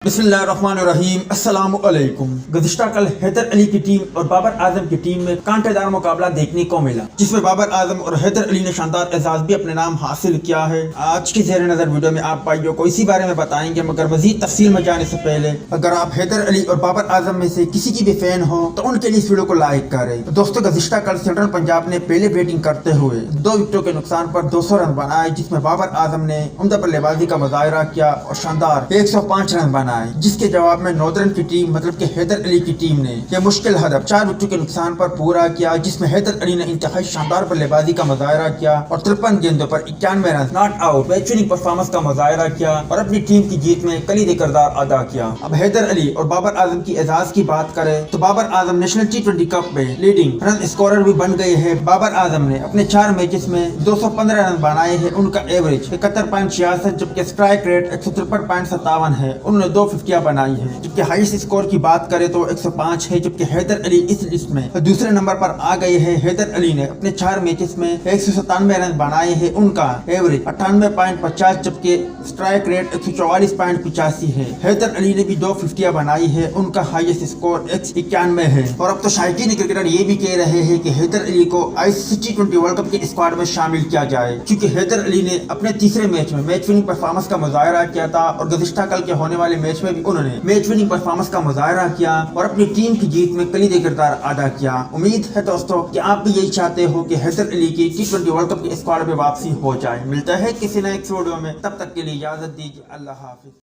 बिस्मिल्लाहिर्रहमानिर्रहीम अस्सलामु अलैकुम। गुज़िश्ता कल हैदर अली की टीम और बाबर आजम की टीम में कांटेदार मुकाबला देखने को मिला, जिसमें बाबर आजम और हैदर अली ने शानदार एजाज भी अपने नाम हासिल किया है। आज की ज़ेर नज़र वीडियो में आप भाइयों को इसी बारे में बताएंगे, मगर मजीद तफसील में जाने से पहले अगर आप हैदर अली और बाबर आजम में से किसी की भी फैन हो तो उनके लिए इस वीडियो को लाइक करें। तो दोस्तों, गुज़िश्ता कल सेंट्रल पंजाब ने पहले बैटिंग करते हुए 2 विकेटों के नुकसान पर 200 रन बनाए, जिसमें बाबर आजम ने उम्दा बल्लेबाजी का मुजाहरा किया और शानदार 105 रन बनाए, जिसके जवाब में नॉर्दर्न की टीम मतलब कि हैदर अली की टीम ने यह मुश्किल हदफ 4 विकेटों के नुकसान पर पूरा किया, जिसमें हैदर अली ने इंतहाई शानदार बल्लेबाजी का मुजाहरा किया और 53 गेंदों पर 91 run not out match winning performance का मुजाहरा किया और अपनी टीम की जीत में कलीदी किरदार अदा किया। अब हैदर अली और बाबर आजम की एजाज की बात करें तो Babar Azam national T20 cup में लीडिंग रन स्कोरर भी बन गए हैं। बाबर आजम ने अपने 4 मैचेस में 215 रन बनाए हैं, उनका एवरेज 71.66, जबकि स्ट्राइक रेट 153.57 है। उन्होंने 2 50 बनाई है। जबकि हाईएस्ट स्कोर की बात करें तो 105 है, जबकि हैदर अली इस लिस्ट में दूसरे नंबर पर आ गए हैं। हैदर अली ने अपने 4 मैचेस में 197 रन बनाए हैं, उनका एवरेज 98.50, जबकि स्ट्राइक रेट 144.85 है। हैदर अली ने भी 2 50 बनाई है, उनका हाईएस्ट स्कोर 191 है। और अब तो शायकीन क्रिकेटर ये भी कह रहे हैं कि हैदर अली को ICC T20 वर्ल्ड कप के स्क्वाड में शामिल किया जाए, क्योंकि हैदर अली ने अपने तीसरे मैच में मैच विनिंग परफॉर्मेंस का मुजाहरा किया था और गुज़िश्ता कल के होने वाले मैच में भी उन्होंने मैच विनिंग परफॉर्मेंस का मुजाहरा किया और अपनी टीम की जीत में कलीदी किरदार अदा किया। उम्मीद है दोस्तों कि आप भी यही चाहते हो कि हैदर अली की T20 वर्ल्ड कप के स्क्वाड में वापसी हो जाए। मिलता है किसी नए वीडियो में, तब तक के लिए इजाजत दीजिए। अल्लाह हाफिज।